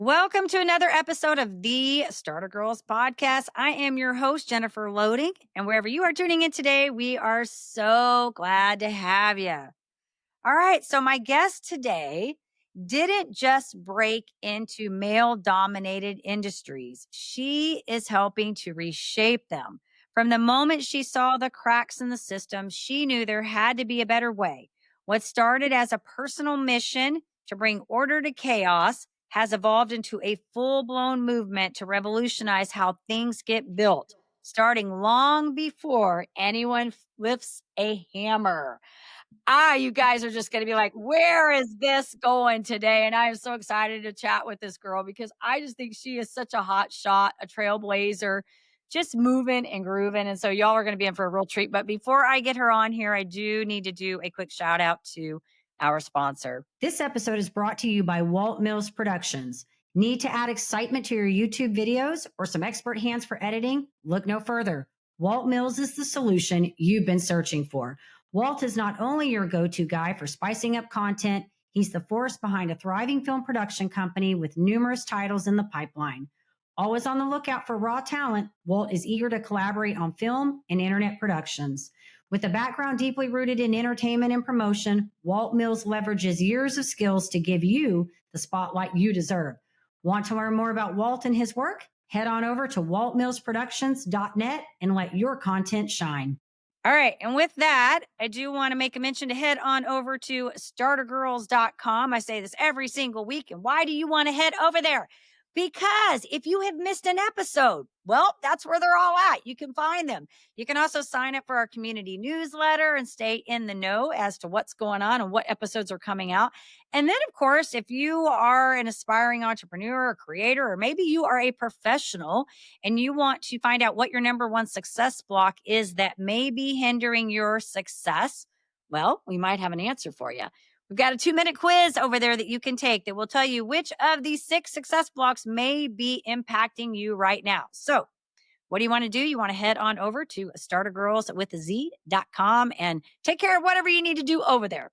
Welcome to another episode of the Starter Girlz Podcast. I am your host, Jennifer Loehding, and wherever you are tuning in today, we are so glad to have you. All right, so my guest today didn't just break into male-dominated industries. She is helping to reshape them. From the moment she saw the cracks in the system, she knew there had to be a better way. What started as a personal mission to bring order to chaos has evolved into a full-blown movement to revolutionize how things get built, starting long before anyone lifts a hammer. You guys are just going to be like, where is this going today? And I am so excited to chat with this girl because I just think she is such a hot shot, a trailblazer, just moving and grooving. And so y'all are going to be in for a real treat. But before I get her on here, I do need to do a quick shout out to our sponsor. This episode is brought to you by Walt Mills Productions. Need to add excitement to your YouTube videos or some expert hands for editing? Look no further. Walt Mills is the solution you've been searching for. Walt is not only your go-to guy for spicing up content, he's the force behind a thriving film production company with numerous titles in the pipeline. Always on the lookout for raw talent, Walt is eager to collaborate on film and internet productions. With a background deeply rooted in entertainment and promotion, Walt Mills leverages years of skills to give you the spotlight you deserve. Want to learn more about Walt and his work? Head on over to waltmillsproductions.net and let your content shine. All right. And with that, I do want to make a mention to head on over to startergirlz.com. I say this every single week. And why do you want to head over there? Because if you have missed an episode, well, that's where they're all at. You can find them. You can also sign up for our community newsletter and stay in the know as to what's going on and what episodes are coming out. And then, of course, if you are an aspiring entrepreneur or creator, or maybe you are a professional and you want to find out what your number one success block is that may be hindering your success, well, we might have an answer for you. We've got a 2-minute quiz over there that you can take that will tell you which of these 6 success blocks may be impacting you right now. So what do you want to do? You want to head on over to startergirlz.com and take care of whatever you need to do over there.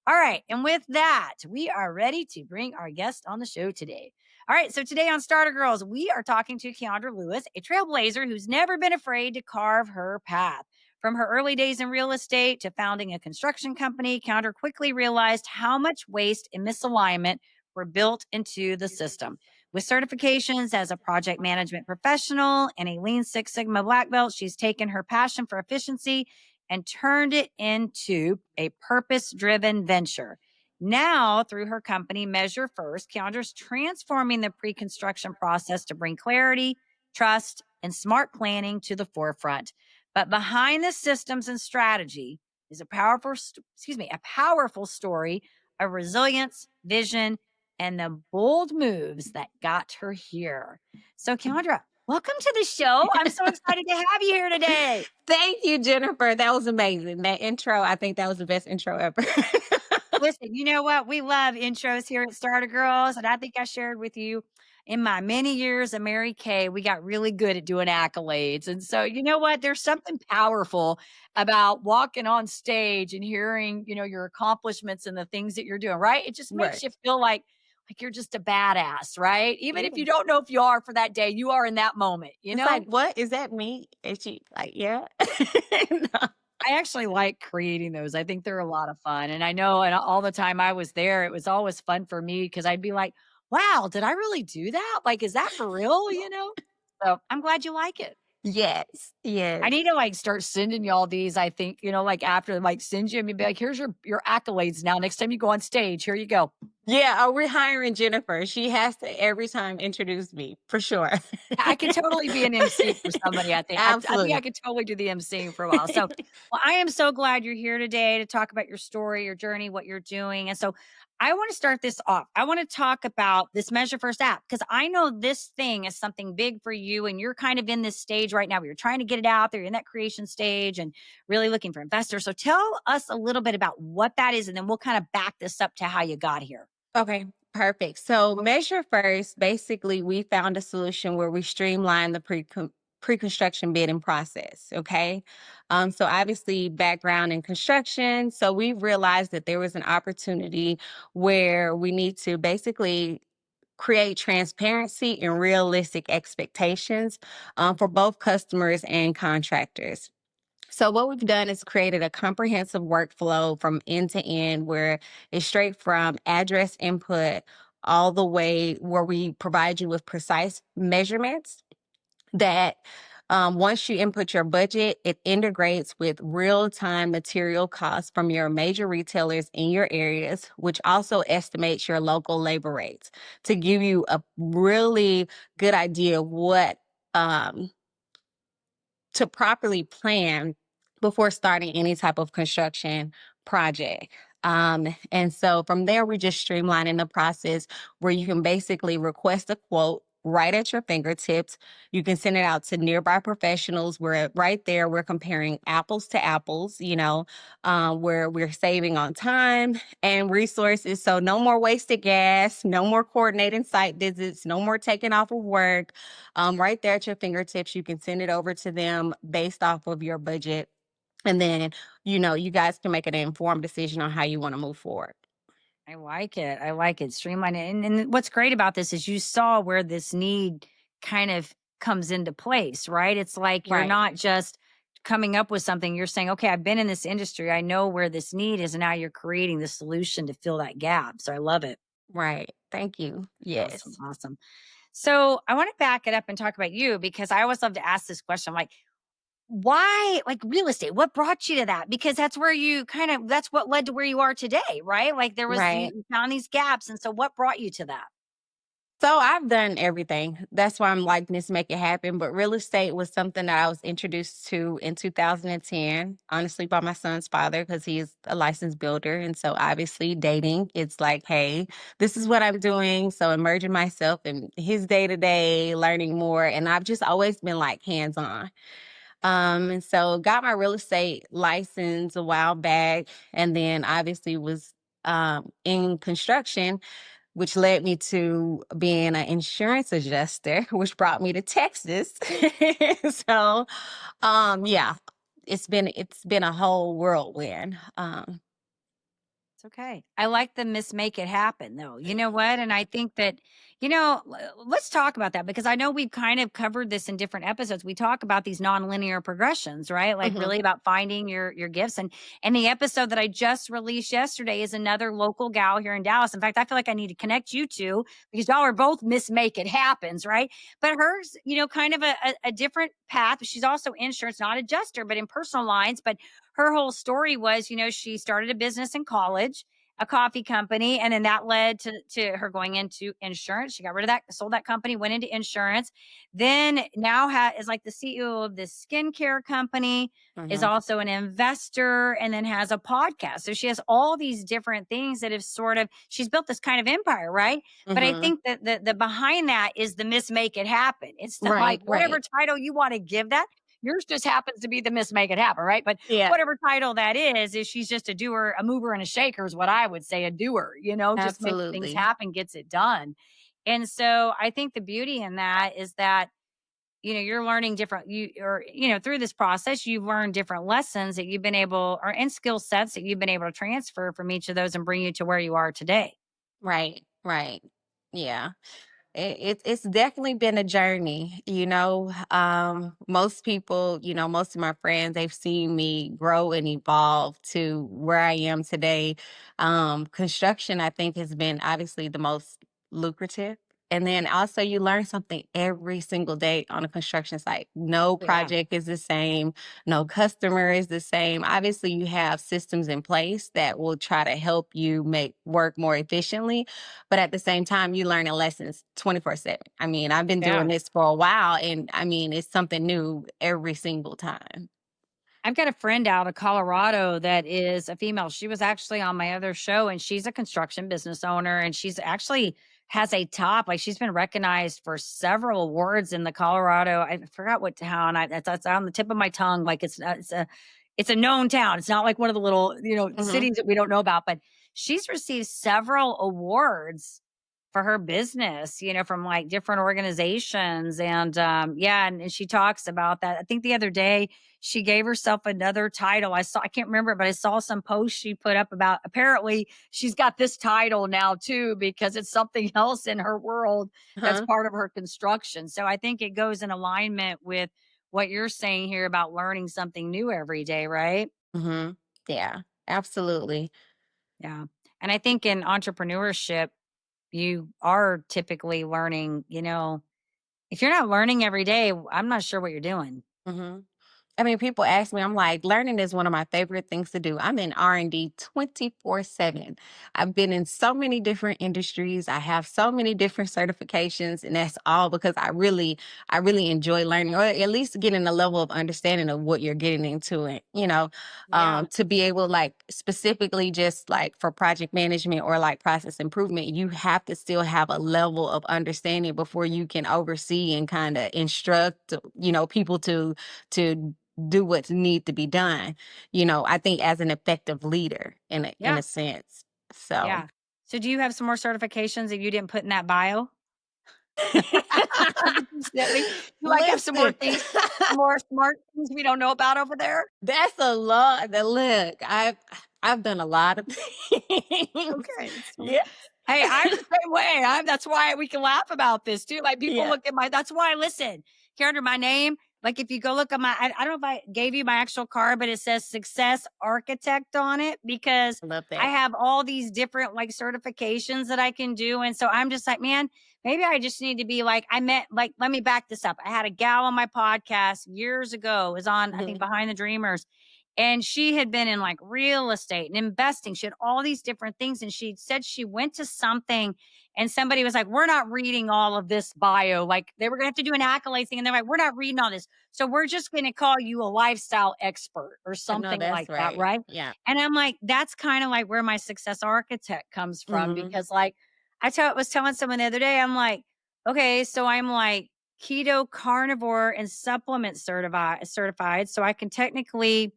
All right. And with that, we are ready to bring our guest on the show today. All right. So today on Starter Girlz, we are talking to Keandra Lewis, a trailblazer who's never been afraid to carve her path. From her early days in real estate to founding a construction company, Keandra quickly realized how much waste and misalignment were built into the system. With certifications as a project management professional and a Lean Six Sigma black belt, she's taken her passion for efficiency and turned it into a purpose-driven venture. Now, through her company, Measure First, Keandra's transforming the pre-construction process to bring clarity, trust, and smart planning to the forefront. But behind the systems and strategy is a powerful story of resilience, vision, and the bold moves that got her here. So, Keandra, welcome to the show. I'm so excited to have you here today. Thank you, Jennifer. That was amazing. That intro, I think that was the best intro ever. Listen, you know what? We love intros here at Starter Girlz. And I think I shared with you in my many years of Mary Kay, we got really good at doing accolades. And so, you know what? There's something powerful about walking on stage and hearing, your accomplishments and the things that you're doing, right? It just makes you feel like you're just a badass, right? Even if you don't know if you are for that day, you are in that moment, It's like, what? Is that me? And she like, yeah. No. I actually like creating those. I think they're a lot of fun. And I know, and all the time I was there, it was always fun for me because I'd be like, wow, did I really do that? Like, is that for real? So I'm glad you like it. Yes. I need to start sending y'all these. I think, after send you and be like, here's your accolades now. Next time you go on stage, here you go. Yeah. We're hiring Jennifer. She has to every time introduce me for sure. I could totally be an MC for somebody. I think. Absolutely. I think I could totally do the MCing for a while. So, well, I am so glad you're here today to talk about your story, your journey, what you're doing. And so I want to start this off. I want to talk about this Measure First app because I know this thing is something big for you and you're kind of in this stage right now where you're trying to get it out there. You're in that creation stage and really looking for investors. So tell us a little bit about what that is and then we'll kind of back this up to how you got here. Okay, perfect. So Measure First, basically we found a solution where we streamline the pre-construction bidding process. Okay. So obviously background in construction. So we realized that there was an opportunity where we need to basically create transparency and realistic expectations for both customers and contractors. So what we've done is created a comprehensive workflow from end to end where it's straight from address input all the way where we provide you with precise measurements that once you input your budget, it integrates with real-time material costs from your major retailers in your areas, which also estimates your local labor rates to give you a really good idea of what to properly plan before starting any type of construction project. And so from there, we're just streamlining the process where you can basically request a quote right at your fingertips. You can send it out to nearby professionals. We're right there. We're comparing apples to apples, where we're saving on time and resources. So no more wasted gas, no more coordinating site visits, no more taking off of work. Right there at your fingertips, you can send it over to them based off of your budget. And then, you guys can make an informed decision on how you want to move forward. I like it. I like it. Streamline it. And what's great about this is you saw where this need kind of comes into place, right? It's like you're Right, not just coming up with something. You're saying, okay, I've been in this industry. I know where this need is. And now you're creating the solution to fill that gap. So I love it. right. Thank you. Awesome. Yes. Awesome. So I want to back it up and talk about you because I always love to ask this question. I'm like, why like real estate? What brought you to that? Because that's where you that's what led to where you are today, right? Like there was, Right. you found these gaps. And so what brought you to that? So I've done everything. That's why I'm like, let's make it happen. But real estate was something that I was introduced to in 2010, honestly, by my son's father, because he's a licensed builder. And so obviously dating, it's like, hey, this is what I'm doing. So immersing myself in his day to day, learning more. And I've just always been like hands on. And so got my real estate license a while back, and then obviously was in construction, which led me to being an insurance adjuster, which brought me to Texas. So, yeah, it's been a whole whirlwind. It's okay. I like the make it happen though. You know what? And I think that, let's talk about that because I know we've kind of covered this in different episodes. We talk about these nonlinear progressions, right? Like Mhm. really about finding your gifts. And the episode that I just released yesterday is another local gal here in Dallas. In fact, I feel like I need to connect you two because y'all are both make it happens, right? But hers, kind of a different path. She's also insurance, not adjuster, but in personal lines. But her whole story was, she started a business in college, a coffee company, and then that led to her going into insurance. She got rid of that, sold that company, went into insurance. Then now is like the CEO of this skincare company, is Mhm. also an investor, and then has a podcast. So she has all these different things that have she's built this kind of empire, right? But I Mhm. think that the behind that is the make it happen. It's the, like Right. whatever Right. title you want to give that. Yours just happens to be the make it happen, right? But Yeah. whatever title that is she's just a doer, a mover and a shaker is what I would say, a doer, just makes things Absolutely. happen, gets it done. And so I think the beauty in that is that, you're learning different, through this process, you've learned different lessons that you've been able, or and skill sets that you've been able to transfer from each of those and bring you to where you are today. Right. Right. Yeah. It's definitely been a journey, most people, most of my friends, they've seen me grow and evolve to where I am today. Construction, I think, has been obviously the most lucrative. And then also you learn something every single day on a construction site. No Yeah. project is the same. No customer is the same. Obviously you have systems in place that will try to help you make work more efficiently, but at the same time, you learning lessons 24/7. I mean, I've been doing Yeah. this for a while, and I mean, it's something new every single time. I've got a friend out of Colorado that is a female. She was actually on my other show and she's a construction business owner and she's actually has a top, like she's been recognized for several awards in the Colorado. I forgot what town. That's on the tip of my tongue. Like it's a known town. It's not like one of the little, Mhm. cities that we don't know about, but she's received several awards for her business, from like different organizations. And yeah, and she talks about that. I think the other day she gave herself another title. I can't remember, but I saw some post she put up about apparently she's got this title now too, because it's something else in her world that's Huh? part of her construction. So I think it goes in alignment with what you're saying here about learning something new every day, right? Mm-hmm. Yeah, absolutely. Yeah. And I think in entrepreneurship, you are typically learning, if you're not learning every day, I'm not sure what you're doing. Mm-hmm. I mean, people ask me, I'm like, learning is one of my favorite things to do. I'm in R&D 24/7. I've been in so many different industries. I have so many different certifications, and that's all because I really enjoy learning, or at least getting a level of understanding of what you're getting into it, Yeah. to be able, like, specifically just like for project management or like process improvement, you have to still have a level of understanding before you can oversee and kind of instruct, people to do what need to be done, I think as an effective leader in a Yeah. sense. So Yeah. So do you have some more certifications that you didn't put in that bio? That you sent me? You like have some more listen, things, some more smart things we don't know about over there? that's a lot. The look, I've done a lot of things. Okay. So, Yeah. hey, I'm the same way. That's why we can laugh about this too. Like people Yeah. look at that's why I listen. Here my name. Like if you go look at I don't know if I gave you my actual card, but it says Success Architect on it because I love I that. have all these different like certifications that I can do. And so I'm just like, man, maybe I just need to be like, let me back this up. I had a gal on my podcast years ago, it was on, I think, Mhm. Behind the Dreamers. And she had been in like real estate and investing. She had all these different things. And she said she went to something and somebody was like, we're not reading all of this bio. Like they were going to have to do an accolade thing. And they're like, we're not reading all this. So we're just going to call you a lifestyle expert or I know something that's like that. right. Right. Yeah. And I'm like, that's kind of like where my success architect comes from Hmm. because like was telling someone the other day, I'm like, okay, so I'm like keto carnivore and supplement certified. So I can technically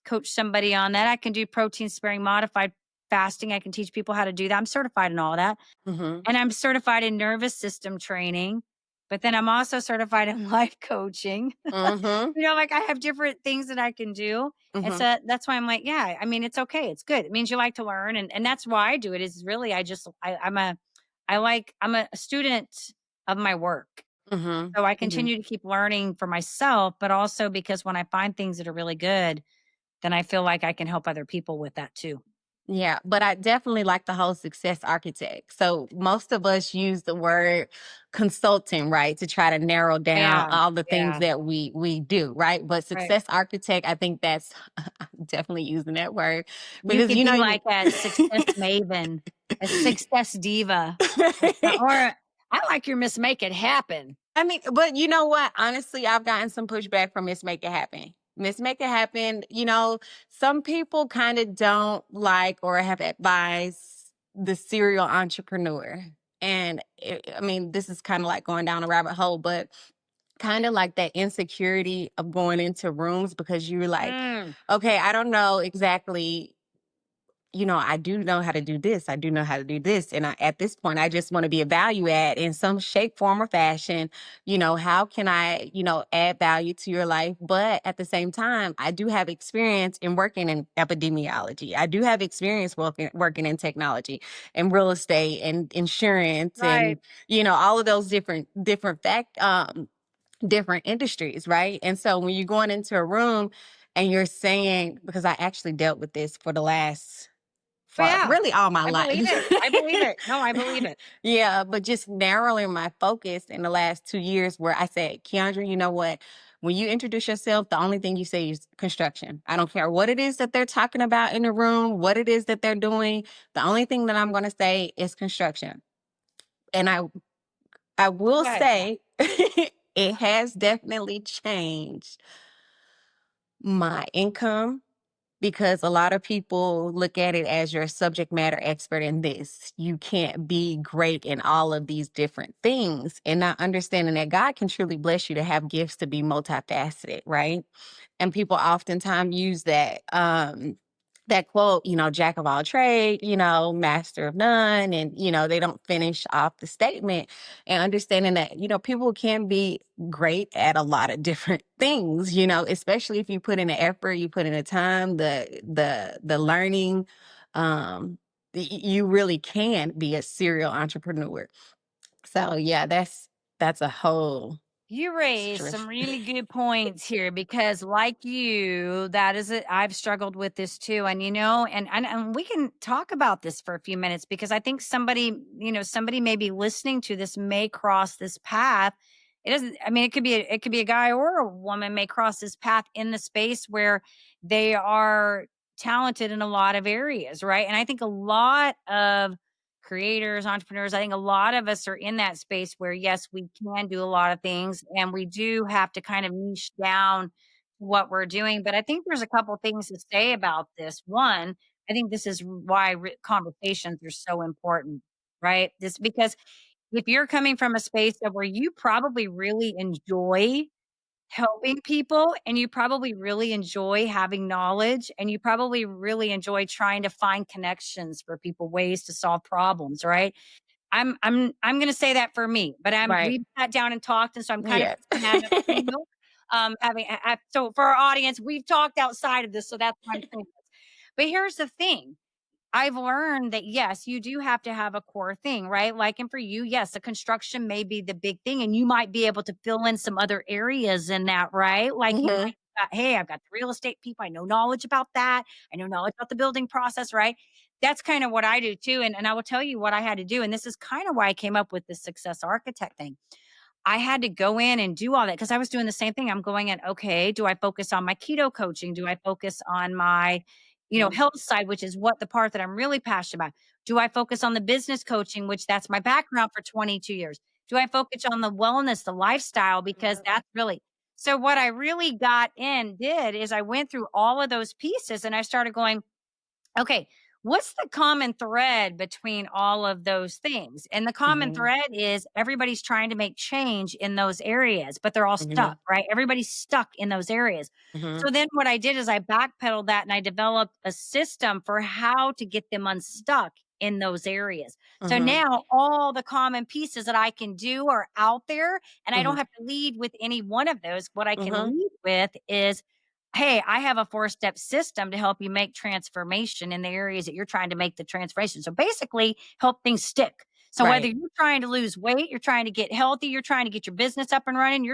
coach somebody on that. I can do protein sparing modified fasting. I can teach people how to do that. I'm certified in all of that. Hmm. And I'm certified in nervous system training, but then I'm also certified in life coaching. Hmm. Like I have different things that I can do. And Hmm. so that's why I'm like, yeah, I mean, it's okay. It's good. It means you like to learn. And that's why I do it is really, I'm a student of my work. Hmm. So I Hmm. continue to keep learning for myself, but also because when I find things that are really good, then I feel like I can help other people with that too. Yeah, but I definitely like the whole success architect. So most of us use the word consulting, right, to try to narrow down Yeah. all the things Yeah. that we do, right? But Right. success architect, I think that's I'm definitely using that word You because could be like a success maven, a success diva, or I like your Miss Make It Happen. I mean, but you know what? Honestly, I've gotten some pushback from Miss Make It Happen. Miss Make It Happen, some people kind of don't like or have advised the serial entrepreneur. And I mean, this is kind of like going down a rabbit hole, but kind of like that insecurity of going into rooms because you're like, Mm, okay, I don't know exactly, I do know how to do this. I do know how to do this. And at this point, I just want to be a value add in some shape, form, or fashion. How can I, add value to your life? But at the same time, I do have experience in working in epidemiology. I do have experience working in technology and real estate and insurance right. and, all of those different industries. Right. And so when you're going into a room and you're saying, because I actually dealt with this But for yeah, really all my I believe life. it. I believe it. No, I believe it. Yeah, but just narrowing my focus in the last 2 years where I said, Keandra, you know what? When you introduce yourself, the only thing you say is construction. I don't care what it is that they're talking about in the room, what it is that they're doing. The only thing that I'm going to say is construction. And I will Go ahead. say it has definitely changed my income because a lot of people look at it as you're a subject matter expert in this. You can't be great in all of these different things and not understanding that God can truly bless you to have gifts to be multifaceted, right? And people oftentimes use that quote, jack of all trade, master of none. And, they don't finish off the statement, and understanding that, people can be great at a lot of different things, especially if you put in the effort, you put in the time, the learning, you really can be a serial entrepreneur. So yeah, that's a whole You raised stress. some really good points here because, like you, that is it. I've struggled with this too, and and we can talk about this for a few minutes because I think somebody may be listening to this may cross this path. It doesn't. I mean, it could be a guy or a woman may cross this path in the space where they are talented in a lot of areas, right? And I think a lot of creators, entrepreneurs, I think a lot of us are in that space where, yes, we can do a lot of things and we do have to kind of niche down what we're doing. But I think there's a couple things to say about this. One, I think this is why conversations are so important, right? This because if you're coming from a space of where you probably really enjoy helping people and you probably really enjoy having knowledge and you probably really enjoy trying to find connections for people, ways to solve problems, right? I'm gonna say that for me, but Right. we've sat down and talked, and so I'm kind of Yes. putting that up for you. So for our audience, we've talked outside of this, so that's why I'm saying this. But here's the thing. I've learned that yes, you do have to have a core thing, right? Like, and for you, yes, the construction may be the big thing, and you might be able to fill in some other areas in that, right? Like you Hmm. might, hey, I've got the real estate people. I know knowledge about that. I know knowledge about the building process, right? That's kind of what I do too. And I will tell you what I had to do. And this is kind of why I came up with this success architect thing. I had to go in and do all that because I was doing the same thing. I'm going in, okay, do I focus on my keto coaching? Do I focus on my, health side, which is what the part that I'm really passionate about? Do I focus on the business coaching, which that's my background for 22 years? Do I focus on the wellness, the lifestyle? Because that's really so what I really got in did is I went through all of those pieces and I started going, okay, what's the common thread between all of those things? And the common Hmm. thread is everybody's trying to make change in those areas, but they're all Hmm. stuck, right? Everybody's stuck in those areas. Hmm. So then what I did is I backpedaled that and I developed a system for how to get them unstuck in those areas. So Hmm. now all the common pieces that I can do are out there and I don't Hmm. have to lead with any one of those. What I can Hmm. lead with is hey, I have a 4-step system to help you make transformation in the areas that you're trying to make the transformation. So basically, help things stick. So whether Right. you're trying to lose weight, you're trying to get healthy, you're trying to get your business up and running,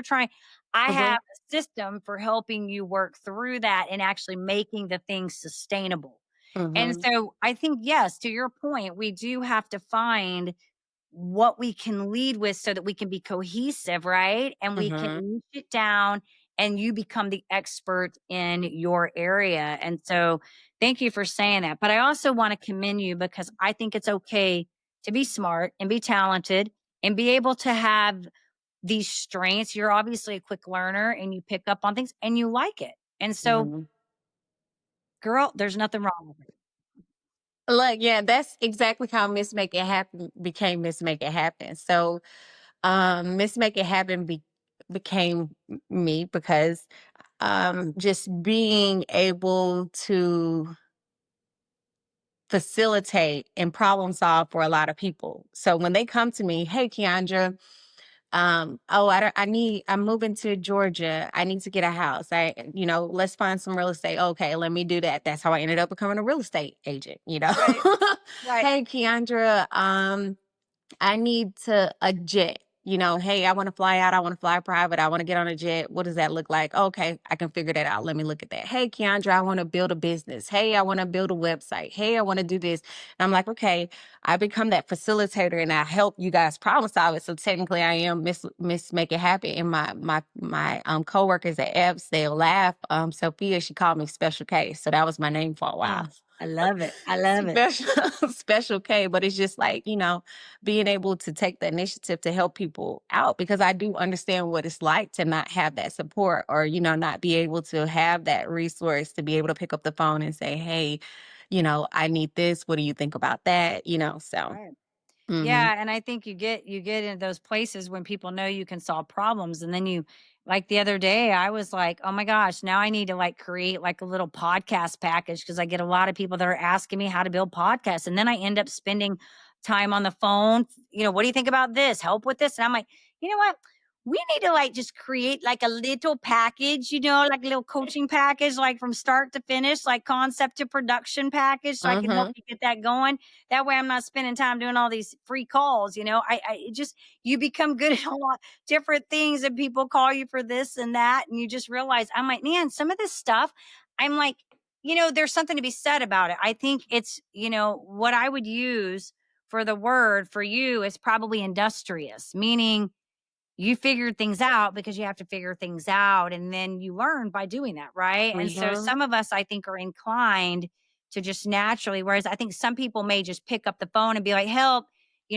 I Hmm. have a system for helping you work through that and actually making the things sustainable. And Hmm. so I think, yes, to your point, we do have to find what we can lead with so that we can be cohesive, right? And we can Hmm. niche it down and you become the expert in your area. And so thank you for saying that. But I also want to commend you because I think it's okay to be smart and be talented and be able to have these strengths. You're obviously a quick learner and you pick up on things and you like it. And so, Hmm. girl, there's nothing wrong with it. Look, yeah, that's exactly how Miss Make It Happen became Miss Make It Happen. So, Miss Make It Happen became me because just being able to facilitate and problem solve for a lot of people. So when they come to me, hey, Keandra, oh, I'm moving to Georgia. I need to get a house. Let's find some real estate. Okay, let me do that. That's how I ended up becoming a real estate agent. Right. Right. Hey, Keandra, I need a jet. Hey, I want to fly out. I want to fly private. I want to get on a jet. What does that look like? Okay, I can figure that out. Let me look at that. Hey, Keandra, I want to build a business. Hey, I want to build a website. Hey, I want to do this. And I'm like, okay, I become that facilitator and I help you guys problem solve it. So technically, I am Miss Make It Happen. And my coworkers at Epps, they'll laugh. Sophia, she called me Special K. So that was my name for a while. Oh, I love it. I love it. Special Special K, but it's just like, being able to take the initiative to help people out because I do understand what it's like to not have that support or, not be able to have that resource to be able to pick up the phone and say, hey, I need this. What do you think about that? So. Right. Mhm. Yeah, and I think you get in those places when people know you can solve problems, and then you like the other day I was like, "Oh my gosh, now I need to like create like a little podcast package because I get a lot of people that are asking me how to build podcasts." And then I end up spending time on the phone, "What do you think about this? Help with this?" And I'm like, "You know what? We need to like just create like a little package, like a little coaching package, like from start to finish, like concept to production package, so I can help Mhm. you get that going. That way I'm not spending time doing all these free calls, it just you become good at a lot different things and people call you for this and that. And you just realize I'm like, man, some of this stuff, I'm like, there's something to be said about it. I think it's, what I would use for the word for you is probably industrious, meaning you figured things out because you have to figure things out and then you learn by doing that, right? And so Mhm. some of us I think are inclined to just naturally, whereas I think some people may just pick up the phone and be like, help.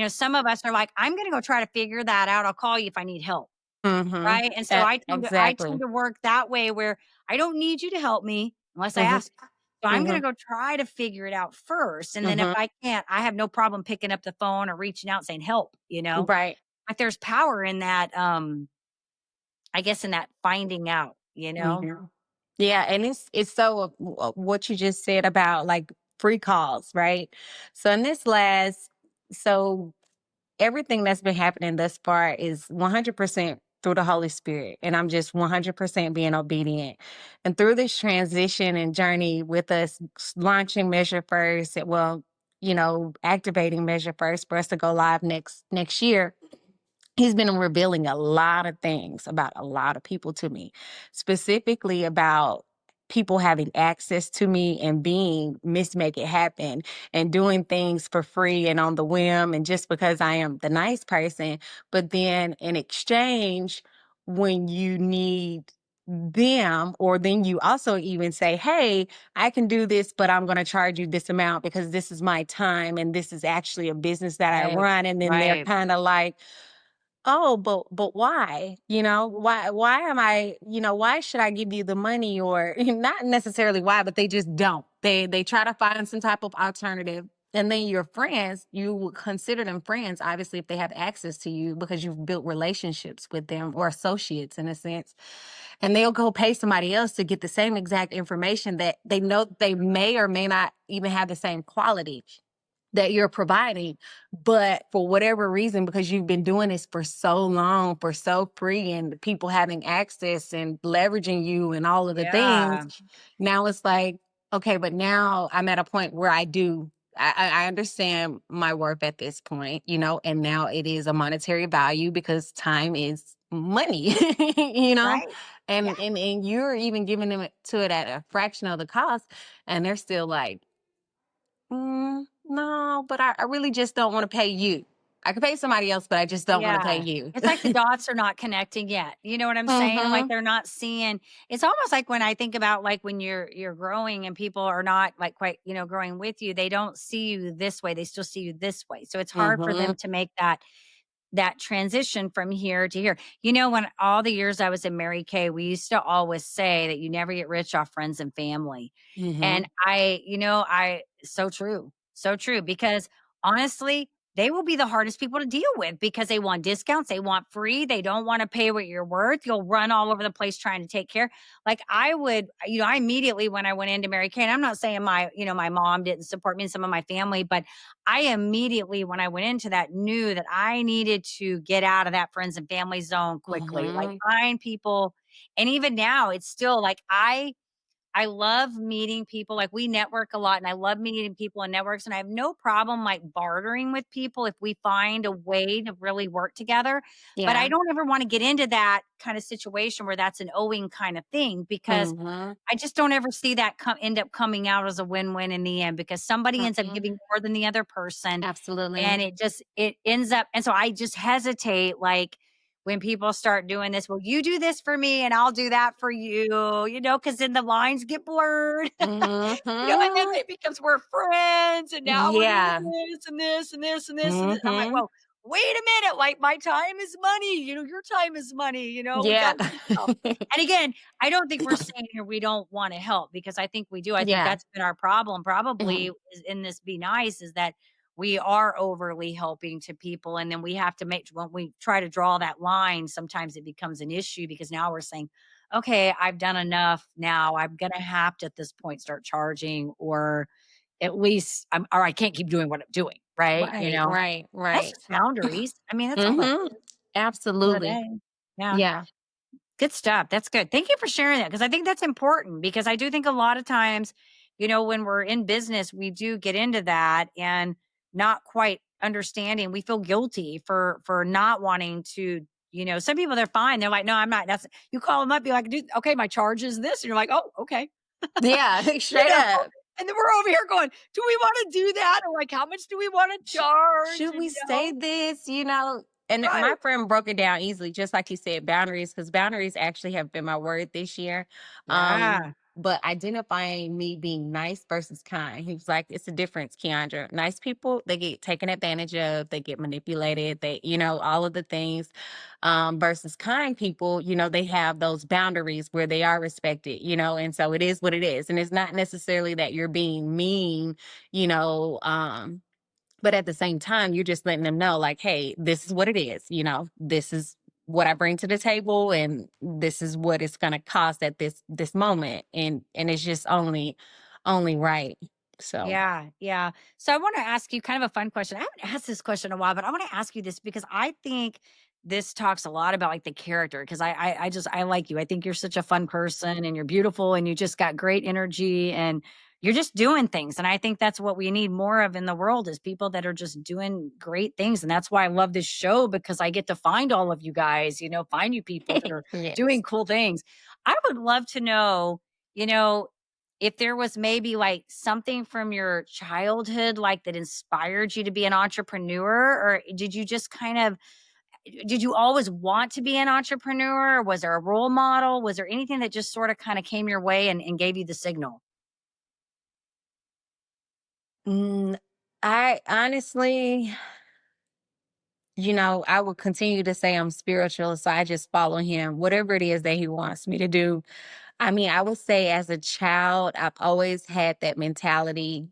Some of us are like, I'm going to go try to figure that out, I'll call you if I need help, Mhm. right? And so I tend Exactly. to work that way where I don't need you to help me unless I Mhm. ask you. So I'm going to Mhm. go try to figure it out first, and then if Mhm. I can't, I have no problem picking up the phone or reaching out saying help, Right. like there's power in that. I guess in that finding out. Mhm. Yeah, and it's so what you just said about like free calls, right? So in this last so everything that's been happening thus far is 100% through the Holy Spirit, and I'm just 100% being obedient. And through this transition and journey with us launching Measure First, activating Measure First for us to go live next year, he's been revealing a lot of things about a lot of people to me, specifically about people having access to me and being Miss Make It Happen and doing things for free and on the whim and just because I am the nice person. But then in exchange, when you need them, or then you also even say, hey, I can do this, but I'm going to charge you this amount because this is my time and this is actually a business that I Right. run. And then they're Right. kind of like, oh, but why? Why am I, why should I give you the money? Or not necessarily why, but they just don't. They try to find some type of alternative. And then your friends, you would consider them friends, obviously, if they have access to you because you've built relationships with them or associates in a sense. And they'll go pay somebody else to get the same exact information that they know they may or may not even have the same quality that you're providing. But for whatever reason, because you've been doing this for so long, for so free, and people having access and leveraging you and all of the things, Yeah. now it's like, okay, but now I'm at a point where I understand my worth at this point, and now it is a monetary value because time is money, you know, Right. Yeah. and you're even giving them to it at a fraction of the cost, and they're still like, no, but I really just don't want to pay you. I could pay somebody else, but I just don't want to pay Yeah. you. It's like the dots are not connecting yet. You know what I'm saying? Like Mhm. they're not seeing. It's almost like when I think about like when you're growing and people are not like quite, growing with you, they don't see you this way. They still see you this way. So it's hard for them Mhm. to make that transition from here to here. When all the years I was in Mary Kay, we used to always say that you never get rich off friends and family. And Mhm. so true. So true. Because honestly, they will be the hardest people to deal with because they want discounts, they want free, they don't want to pay what you're worth. You'll run all over the place trying to take care. Like I would, I immediately when I went into Mary Kay, and I'm not saying my mom didn't support me and some of my family, but I immediately, when I went into that, knew that I needed to get out of that friends and family zone quickly, like Mhm. find people. And even now, it's still like I love meeting people. Like we network a lot and I love meeting people in networks and I have no problem like bartering with people if we find a way to really work together. But I Yeah. don't ever want to get into that kind of situation where that's an owing kind of thing because Mhm. I just don't ever see that end up coming out as a win-win in the end because somebody ends up Mhm. giving more than the other person Absolutely. and it ends up, and so I just hesitate like when people start doing this, well, you do this for me and I'll do that for you, because then the lines get blurred. And then Mhm. it becomes we're friends and now we're doing Yeah. this and this and this and this and this. I'm like, Mhm. well, wait a minute, like my time is money, your time is money, we Yeah. got to do stuff. And again, I don't think we're saying here we don't want to help because I think we do. I think Yeah. that's been our problem probably Mhm. is in this be nice is that we are overly helping to people. And then we have to make, when we try to draw that line, sometimes it becomes an issue because now we're saying, okay, I've done enough. Now I'm going to have to at this point start charging, or at least or I can't keep doing what I'm doing. Right. Right, right, That's right. just boundaries. I mean, that's all it Mhm. is at the end of the Absolutely. day. Yeah. Yeah. Good stuff. That's good. Thank you for sharing that because I think that's important because I do think a lot of times, when we're in business, we do get into that and not quite understanding. We feel guilty for not wanting to, some people they're fine. They're like, no, I'm not. That's you call them up, be like, dude, okay, my charge is this. And you're like, oh, okay. Yeah, You straight know? up. And then we're over here going, do we want to do that? Or like, how much do we want to Sh charge? should we say this, you know? And Right. my friend broke it down easily, just like you said, boundaries, because boundaries actually have been my word this year. Yeah. But identifying me being nice versus kind. He was like, it's a difference, Keandra. Nice people, they get taken advantage of, they get manipulated, all of the things. Versus kind people, they have those boundaries where they are respected, and so it is what it is. And it's not necessarily that you're being mean, you know, but at the same time, you're just letting them know, like, hey, this is what it is. This is what I bring to the table, and this is what it's going to cost at this moment, and it's just only right. So, Yeah, yeah. So I want to ask you kind of a fun question. I haven't asked this question in a while, but I want to ask you this because I think this talks a lot about like the character. Because I like you. I think you're such a fun person, and you're beautiful, and you just got great energy, and you're just doing things. And I think that's what we need more of in the world is people that are just doing great things. And that's why I love this show because I get to find all of you guys. Find you people that are doing yes. cool things. I would love to know. You know, if there was maybe like something from your childhood, like that inspired you to be an entrepreneur, or did you always want to be an entrepreneur? Was there a role model? Was there anything that just sort of kind of came your way and gave you the signal? Mm, I honestly, I will continue to say I'm spiritual. So I just follow him, whatever it is that he wants me to do. I mean, I would say as a child, I've always had that mentality.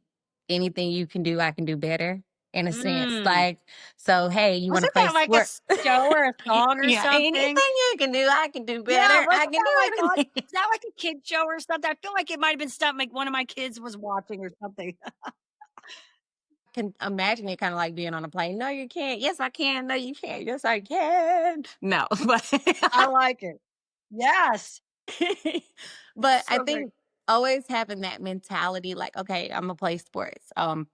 Anything you can do, I can do better in a sense. Mm. Like, so hey, you want to Wasn't play that like a sport? show or a song or Yeah, anything something? you can do, I can do Yeah, better. I wasn't can that like do on? it. Is that like a kid show or something? I feel like it might have been something like one of my kids was watching or something. Can imagine it kind of like being on a plane. No, you can't. Yes, I can. No, you can't. Yes, I can. No, but I like it. Yes. but I So great. think always having that mentality, like, okay, I'm gonna play sports. I'm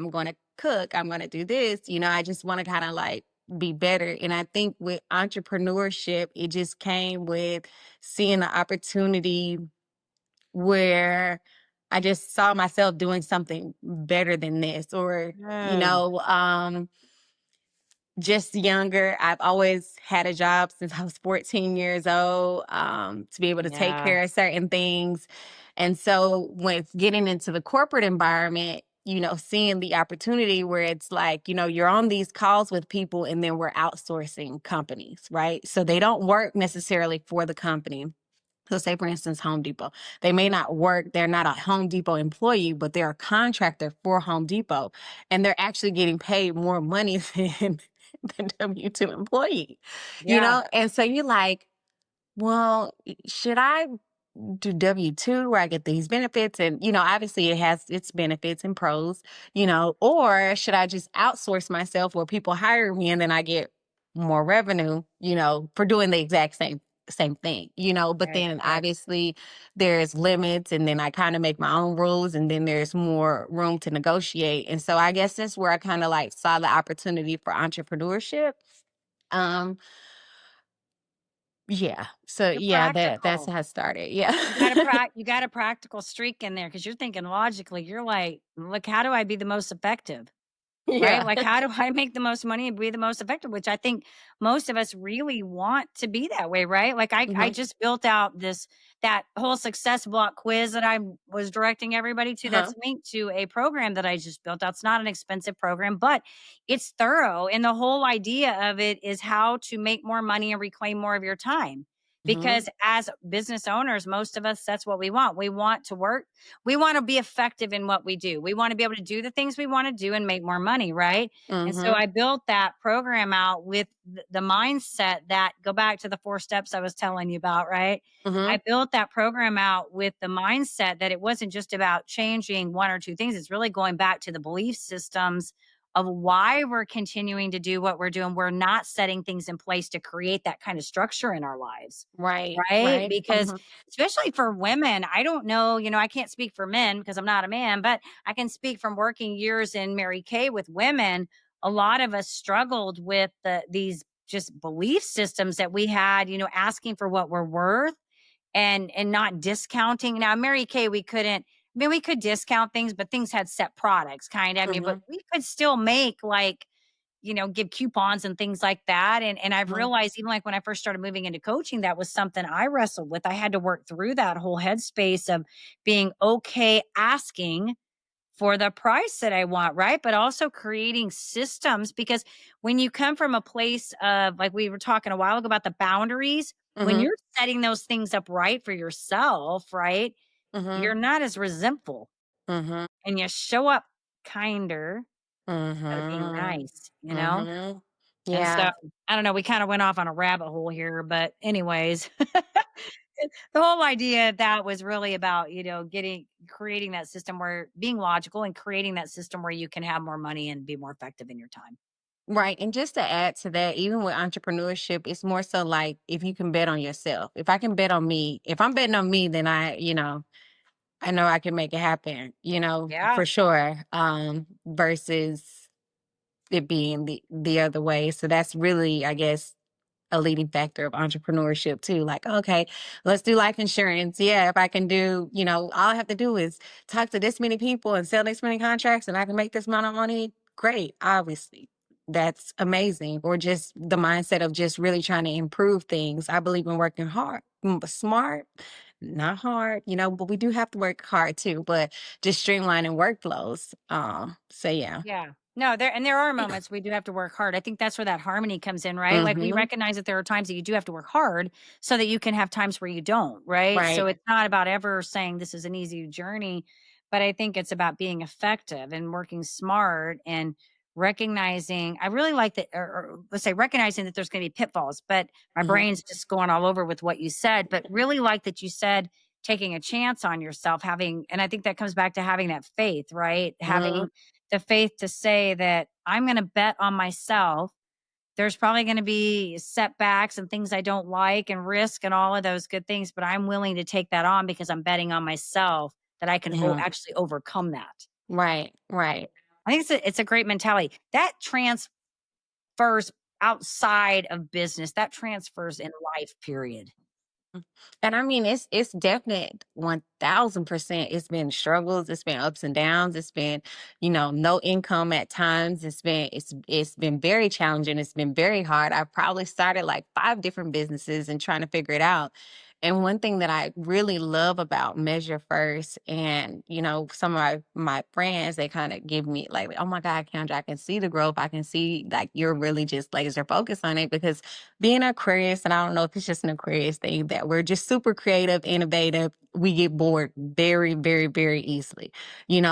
gonna cook. I'm gonna do this. I just want to kind of like be better. And I think with entrepreneurship, it just came with seeing the opportunity where I just saw myself doing something better than this, or Mm. just younger. I've always had a job since I was 14 years old, to be able to take Yeah. care of certain things. And so, with getting into the corporate environment, seeing the opportunity where it's like, you're on these calls with people and then we're outsourcing companies, right? So they don't work necessarily for the company. So, say for instance, Home Depot. They may not work, they're not a Home Depot employee, but they're a contractor for Home Depot. And they're actually getting paid more money than W-2 employee, Yeah. And so you're like, well, should I do W-2 where I get these benefits? And, obviously it has its benefits and pros, or should I just outsource myself where people hire me and then I get more revenue, for doing the exact same thing, but Right. then Right. obviously there's limits and then I kind of make my own rules and then there's more room to negotiate. And so I guess that's where I kind of like saw the opportunity for entrepreneurship. Um, yeah. So You're yeah, that's practical. how it started. Yeah. You got a practical streak in there because you're thinking logically. You're like, look, how do I be the most effective? Right? Yeah. Like, how do I make the most money and be the most effective? Which I think most of us really want to be that way, right? Like, I Mhm. just built out that whole success block quiz that I was directing everybody to. Uh-huh. That's linked to a program that I just built out. It's not an expensive program, but it's thorough. And the whole idea of it is how to make more money and reclaim more of your time. Mhm. because as business owners, most of us, that's what we want. We want to work. We want to be effective in what we do. We want to be able to do the things we want to do and make more money, right? And so Mhm. I built that program out with the mindset that, go back to the 4 steps I was telling you about, right? I Mhm. built that program out with the mindset that it wasn't just about changing one or two things. It's really going back to the belief systems of why we're continuing to do what we're doing. We're not setting things in place to create that kind of structure in our lives. Right. Right? Right. Because Mhm. especially for women, I don't know, I can't speak for men because I'm not a man, but I can speak from working years in Mary Kay with women. A lot of us struggled with these just belief systems that we had, asking for what we're worth and not discounting. Now, Mary Kay, we couldn't. I mean, we could discount things, but things had set products, kind of. I mean, but Mhm. we could still make like, give coupons and things like that. And I've Mhm. realized, even like when I first started moving into coaching, that was something I wrestled with. I had to work through that whole headspace of being okay asking for the price that I want, right? But also creating systems, because when you come from a place of, like we were talking a while ago about the boundaries, when Mhm. you're setting those things up right for yourself, right? Mhm. You're not as resentful Mhm. and you show up kinder instead of being Mhm. nice. Mhm. And so Yeah. I don't know, we kind of went off on a rabbit hole here, but anyways, the whole idea of that was really about, creating that system where being logical and creating that system where you can have more money and be more effective in your time. Right. And just to add to that, even with entrepreneurship, it's more so like if you can bet on yourself. If I can bet on me, if I'm betting on me, then I know I can make it happen, Yeah. for sure. Versus it being the other way. So that's really, I guess, a leading factor of entrepreneurship too. Like, okay, let's do life insurance. Yeah, if I can do, all I have to do is talk to this many people and sell this many contracts and I can make this amount of money. Great, obviously. That's amazing. Or just the mindset of just really trying to improve things. I believe in working hard, but smart, not hard, but we do have to work hard too, but just streamlining workflows. So yeah. Yeah. No, there are moments we do have to work hard. I think that's where that harmony comes in, right? Like we Mm-hmm. recognize that there are times that you do have to work hard so that you can have times where you don't, right? So Right. it's not about ever saying this is an easy journey, but I think it's about being effective and working smart and recognizing. I really like that, or let's say recognizing that there's going to be pitfalls, but my Mm-hmm. brain's just going all over with what you said, but really like that you said taking a chance on yourself, and I think that comes back to having that faith, right? Mm-hmm. Having the faith to say that I'm going to bet on myself. There's probably going to be setbacks and things I don't like and risk and all of those good things, but I'm willing to take that on because I'm betting on myself that I can Yeah. actually overcome that. Right. Right. I think it's a great mentality that transfers outside of business, that transfers in life, period. And I mean, it's definite 1000%. It's been struggles, it's been ups and downs, it's been, no income at times. It's been very challenging. It's been very hard. I've probably started like 5 different businesses and trying to figure it out. And one thing that I really love about Measure First, and some of my friends, they kind of give me like, oh my God, Kendra, I can see the growth. I can see like you're really just laser focused on it because being Aquarius, and I don't know if it's just an Aquarius thing, that we're just super creative, innovative. We get bored very, very, very easily.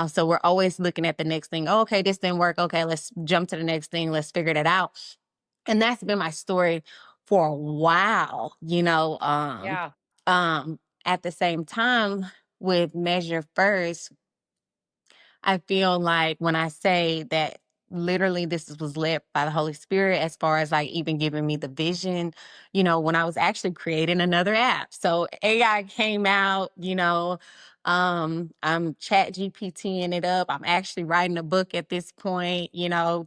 So we're always looking at the next thing. Oh, okay, this didn't work. Okay, let's jump to the next thing. Let's figure that out. And that's been my story for a while, Yeah. at the same time with Measure First, I feel like when I say that literally was led by the Holy Spirit as far as like even giving me the vision, when I was actually creating another app. So AI came out, I'm chat GPTing it up. I'm actually writing a book at this point,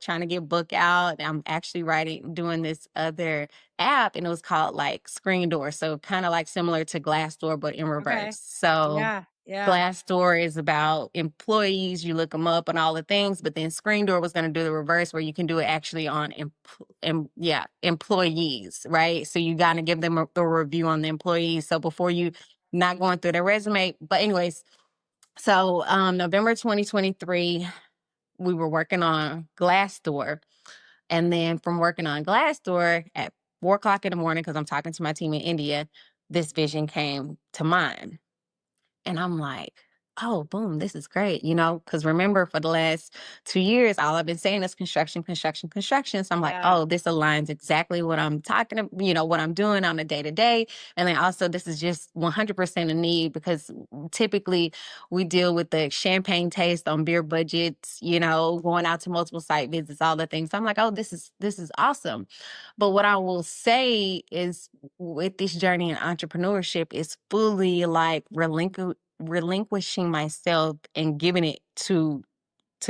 trying to get book out. I'm actually doing this other app and it was called like Screen Door. So kind of like similar to Glassdoor, but in reverse. Okay. So Yeah. Yeah. Glassdoor is about employees. You look them up and all the things, but then Screen Door was going to do the reverse, where you can do it actually on, employees, right? So you got to give them the review on the employees. So before you not going through their resume, but anyways, so November 2023, we were working on Glassdoor, and then from working on Glassdoor at 4 o'clock in the morning, because I'm talking to my team in India. this vision came to mind. And I'm like, oh, boom, this is great. Because remember, for the last 2 years, all I've been saying is construction, construction, construction. So I'm like, Yeah. oh, this aligns exactly what I'm talking about, what I'm doing on a day to day. And then also, this is just 100% a need, because typically we deal with the champagne taste on beer budgets, going out to multiple site visits, all the things. So I'm like, oh, this is awesome. But what I will say is, with this journey in entrepreneurship, is fully like relinquishing myself and giving it to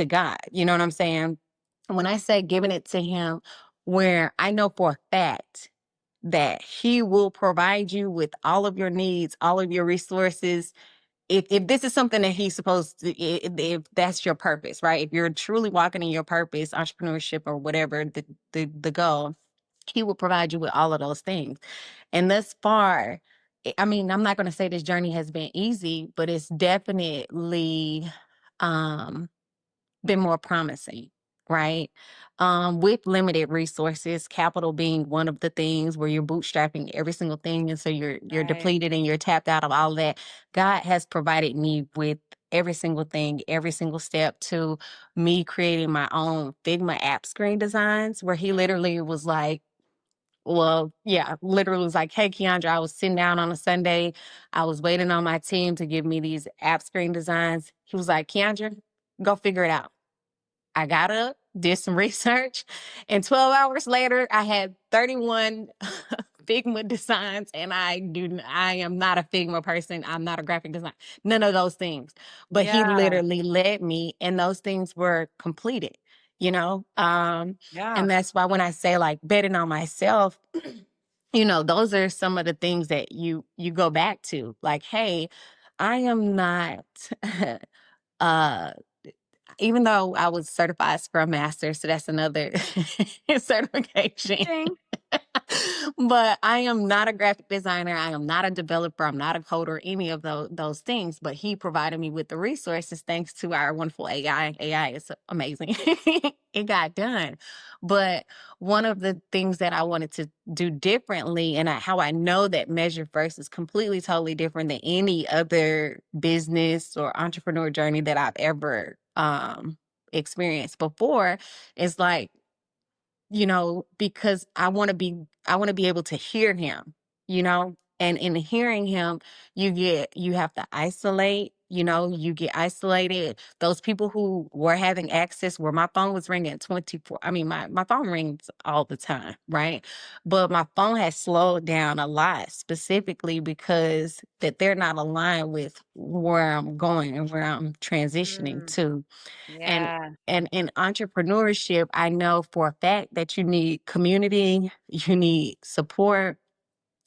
God. You know what I'm saying? When I say giving it to him, where I know for a fact that he will provide you with all of your needs, all of your resources. If this is something that he's supposed to, if that's your purpose, right? If you're truly walking in your purpose, entrepreneurship or whatever the goal, he will provide you with all of those things. And thus far, I mean, I'm not going to say this journey has been easy, but it's definitely um, been more promising, right? With limited resources, capital being one of the things where you're bootstrapping every single thing, and so you're Right. depleted and you're tapped out of all that. God has provided me with every single thing, every single step, to me creating my own Figma app screen designs, where he literally was like, well, yeah, literally was like, hey, Keandra, I was sitting down on a Sunday. I was waiting on my team to give me these app screen designs. He was like, Keandra, go figure it out. I got up, did some research, and 12 hours later, I had 31 Figma designs. And I am not a Figma person. I'm not a graphic designer, none of those things. But he Yeah. literally led me, and those things were completed, you know? Yeah. And that's why when I say like betting on myself, those are some of the things that you go back to. Like, hey, I am not uh even though I was certified Scrum Master, so that's another certification. Ching. But I am not a graphic designer. I am not a developer. I'm not a coder, any of those things. But he provided me with the resources thanks to our wonderful AI. AI is amazing. It got done. But one of the things that I wanted to do differently, and how I know that Measure First is completely, totally different than any other business or entrepreneur journey that I've ever experienced before, is like, because I want to be able to hear him, and in hearing him, you have to isolate, you get isolated. Those people who were having access, where my phone was ringing 24, I mean, my phone rings all the time, right? But my phone has slowed down a lot, specifically because that they're not aligned with where I'm going and where I'm transitioning Mm, to. And yeah. and in entrepreneurship, I know for a fact that you need community, you need support,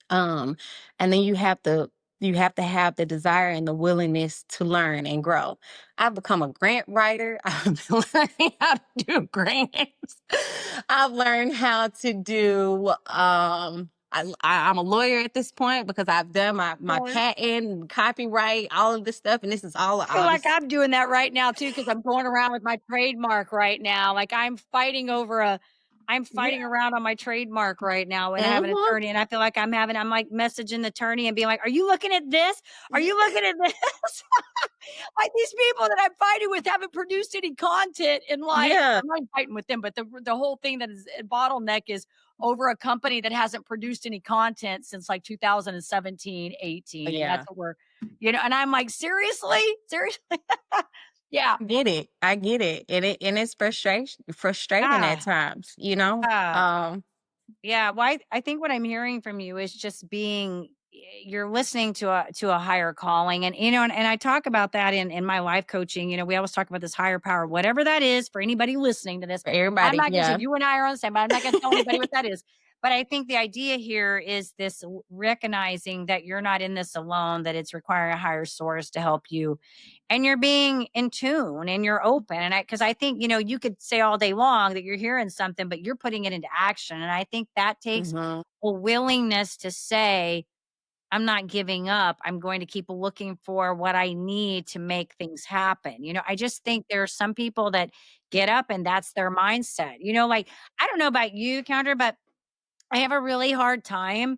um, and then you have to have the desire and the willingness to learn and grow. I've become a grant writer. I've been learning how to do grants. I've learned how to do I'm a lawyer at this point, because I've done my Well, patent, copyright, all of this stuff, and this is all I feel all like this. I'm doing that right now too, because I'm going around with my trademark right now. Like I'm fighting Yeah. around on my trademark right now, and I have an Mhm. attorney, and I feel like I'm like messaging the attorney and being like, "Are you looking at this? Are you looking at this?" Like these people that I'm fighting with haven't produced any content in like Yeah. I'm not fighting with them, but the whole thing that is a bottleneck is over a company that hasn't produced any content since like 2017, 18. And that's Yeah. what and I'm like, seriously? Seriously? Yeah. I get it. And it's frustrating at Ah, times, ah. Yeah, well, I think what I'm hearing from you is just you're listening to a higher calling, and and I talk about that in my life coaching. We always talk about this higher power, whatever that is for anybody listening to this. For I'm everybody. not going to say Yeah. you and I are on the same, but I'm not going to tell anybody what that is. But I think the idea here is this recognizing that you're not in this alone, that it's requiring a higher source to help you, and you're being in tune and you're open. And because I think, you could say all day long that you're hearing something, but you're putting it into action. And I think that takes Hmm. a willingness to say, I'm not giving up. I'm going to keep looking for what I need to make things happen. I just think there are some people that get up and that's their mindset. Like, I don't know about you, Counter, but I have a really hard time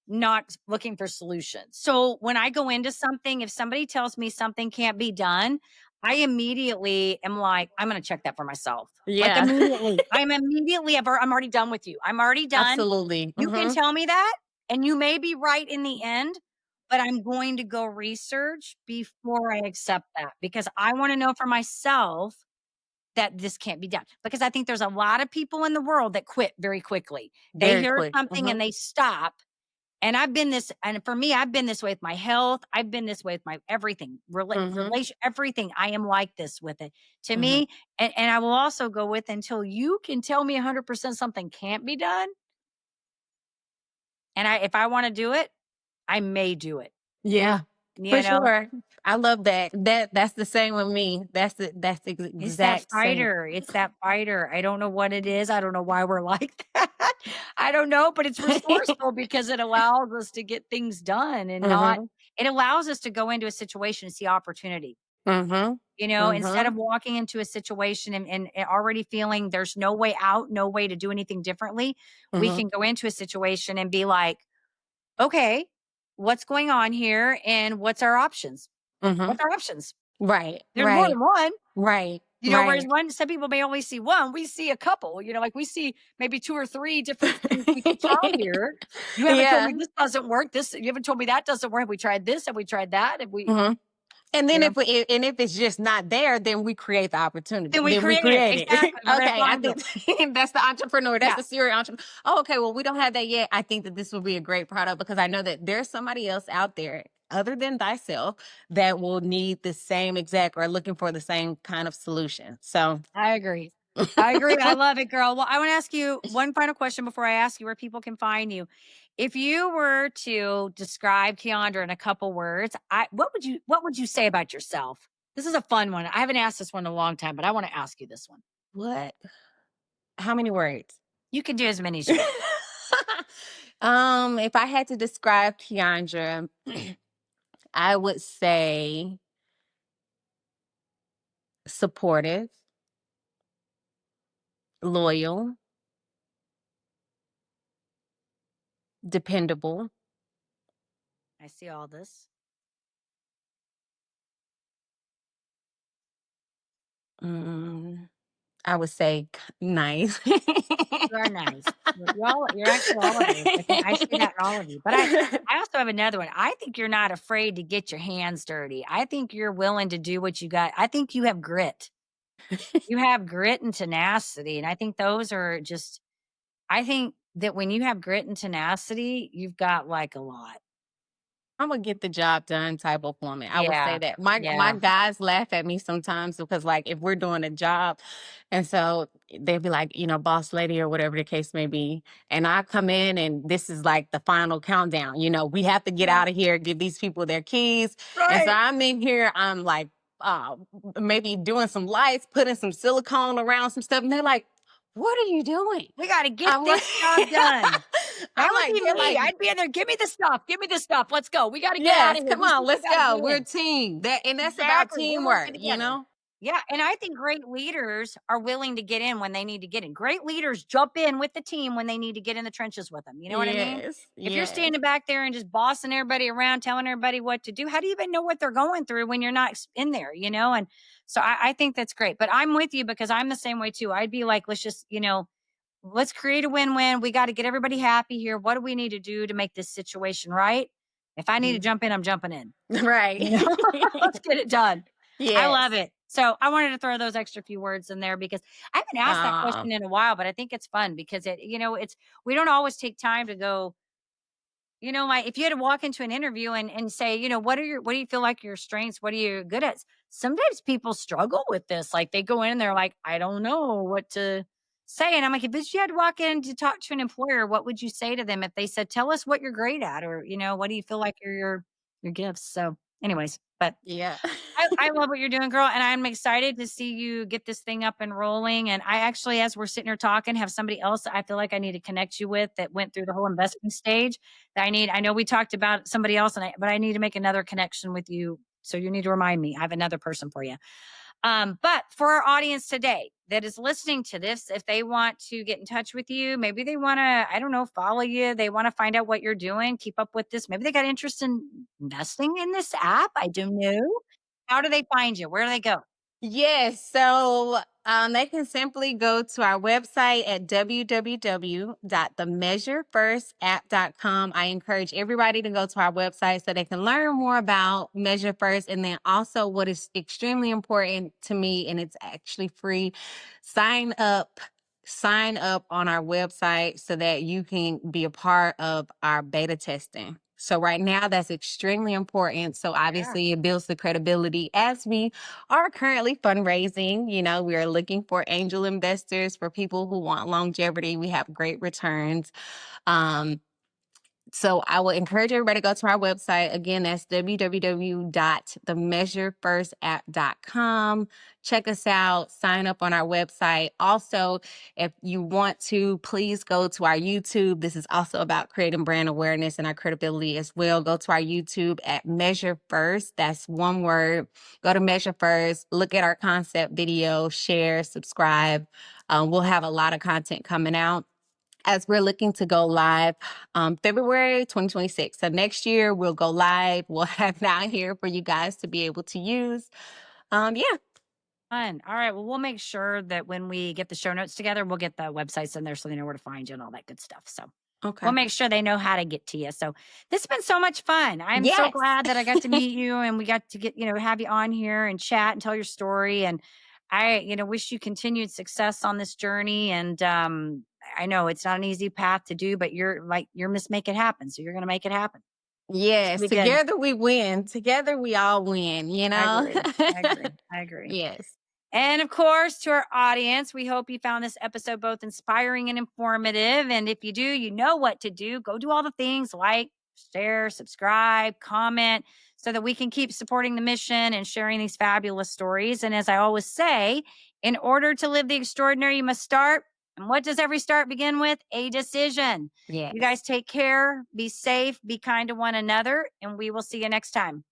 not looking for solutions. So when I go into something, if somebody tells me something can't be done, I immediately am like, I'm going to check that for myself. Like Yeah. immediately. I'm already done with you. I'm already done. Absolutely. You can tell me that, and you may be right in the end, but I'm going to go research before I accept that because I want to know for myself that this can't be done. Because I think there's a lot of people in the world that quit very quickly. They Very hear quick. something and they stop. And for me, I've been this way with my health. I've been this way with my everything, Mhm. relation, everything. I am like this with it. To Mhm. me, and I will also go with until you can tell me 100% something can't be done. And if I want to do it, I may do it. Yeah. For You know, sure. I love that. That's the same with me. That's the it's that exact same. fighter. It's that fighter. I don't know what it is. I don't know why we're like that. I don't know, but it's resourceful because it allows us to get things done and not, Mhm. it allows us to go into a situation and see opportunity. Mhm. Instead of Mhm. walking into a situation and already feeling there's no way out, no way to do anything differently, we Mhm. can go into a situation and be like, okay, what's going on here? And what's our options? Mhm. What's our options? Right. There's more Right. than one. Right. Whereas Right. some people may only see one, we see a couple, like we see maybe 2 or 3 different things we could try here. You haven't told Yeah. me this doesn't work. You haven't told me that doesn't work. Have we tried this? Have we tried that? Have we, Mhm. And you then know, if it's just not there, then we create the opportunity. then we Then we create it. create it. Exactly. We're going to Okay, I find it. think that's the entrepreneur. That's Yeah, the serial entrepreneur. Oh, okay. Well, we don't have that yet. I think that this will be a great product because I know that there's somebody else out there other than thyself that will need the same exact or looking for the same kind of solution. So I agree. I agree. I love it, girl. Well, I want to ask you one final question before I ask you where people can find you. If you were to describe Keandra in a couple words, what would you say about yourself? This is a fun one. I haven't asked this one in a long time, but I want to ask you this one. what? How many words? You can do as many as you want. If I had to describe Keandra, I would say supportive, loyal, dependable. I see all this. Mm, I would say nice. You are nice. You're actually all of those. I see that in all of you. But I also have another one. I think you're not afraid to get your hands dirty. I think you're willing to do what you got. I think you have grit. You have grit and tenacity. And I think those are just, I think that when you have grit and tenacity, you've got like a lot. I'm a get the job done type of woman. I would say Yeah. that. My Yeah. guys laugh at me sometimes because like if we're doing a job and so they'll be like, boss lady or whatever the case may be. And I come in and this is like the final countdown. We have to get Yeah. out of here, give these people their keys. And so Right. I'm in here, I'm like uh maybe doing some lights, putting some silicone around some stuff. And they're like, what are you doing? We got to get I'm like, this job done. That I'm would like, be they're me. like, I'd be in there. Give me the stuff. Give me the stuff. Let's go. We got to get out yes, of here. come This is on, what we let's got to go. We're do. a team. That's about Exactly. We're working teamwork. together. Yeah, and I think great leaders are willing to get in when they need to get in. Great leaders jump in with the team when they need to get in the trenches with them. You know what I mean? Yes, If you're yes. standing back there and just bossing everybody around, telling everybody what to do, how do you even know what they're going through when you're not in there? And so I think that's great. But I'm with you because I'm the same way too. I'd be like, let's just, let's create a win-win. We got to get everybody happy here. What do we need to do to make this situation right? If I need to Mhm. jump in, I'm jumping in. Right. Let's get it done. I love Yes. it. So I wanted to throw those extra few words in there because I haven't asked that Uh, question in a while, but I think it's fun because we don't always take time to go, like if you had to walk into an interview and say, what do you feel like your strengths? What are you good at? Sometimes people struggle with this. Like they go in and they're like, I don't know what to say. And I'm like, if you had to walk in to talk to an employer, what would you say to them if they said, tell us what you're great at, or, what do you feel like are your gifts? So anyways, but yeah. I love what you're doing, girl, and I'm excited to see you get this thing up and rolling. And I actually, as we're sitting here talking, have somebody else I feel like I need to connect you with that went through the whole investing stage. I know we talked about somebody else, but I need to make another connection with you. So you need to remind me. I have another person for you. But for our audience today that is listening to this, if they want to get in touch with you, maybe they want to, I don't know, follow you. They want to find out what you're doing, keep up with this. Maybe they got interest in investing in this app. I don't know. How do they find you? Where do they go? Yes. So they can simply go to our website at www.themeasurefirstapp.com. I encourage everybody to go to our website so they can learn more about Measure First. And then also, what is extremely important to me, and it's actually free, sign up. Sign up on our website so that you can be a part of our beta testing. So right now, that's extremely important. So Yeah. obviously, it builds the credibility as we are currently fundraising. We are looking for angel investors for people who want longevity. We have great returns. Um, so I will encourage everybody to go to our website. Again, that's www.themeasurefirstapp.com. Check us out, sign up on our website. Also, if you want to, please go to our YouTube. This is also about creating brand awareness and our credibility as well. Go to our YouTube at Measure First. That's one word. Go to Measure First, look at our concept video, share, subscribe. We'll have a lot of content coming out as we're looking to go live February 2026. So next year we'll go live. We'll have that here for you guys to be able to use. Yeah. Fun. All right. Well, we'll make sure that when we get the show notes together, we'll get the websites in there so they know where to find you and all that good stuff. So we'll Okay. make sure they know how to get to you. So this has been so much fun. I'm so Yes. glad that I got to meet you and we got to get, have you on here and chat and tell your story. And I, wish you continued success on this journey. And I know it's not an easy path to do, but you're Miss Make It Happen. So you're going to make it happen. It's Yes. gonna be good. Together we win. Together we all win, I agree. I agree. I agree. Yes. And of course, to our audience, we hope you found this episode both inspiring and informative. And if you do, you know what to do. Go do all the things like share, subscribe, comment, so that we can keep supporting the mission and sharing these fabulous stories. And as I always say, in order to live the extraordinary, you must start. And what does every start begin with? A decision. Yes. You guys take care, be safe, be kind to one another, and we will see you next time.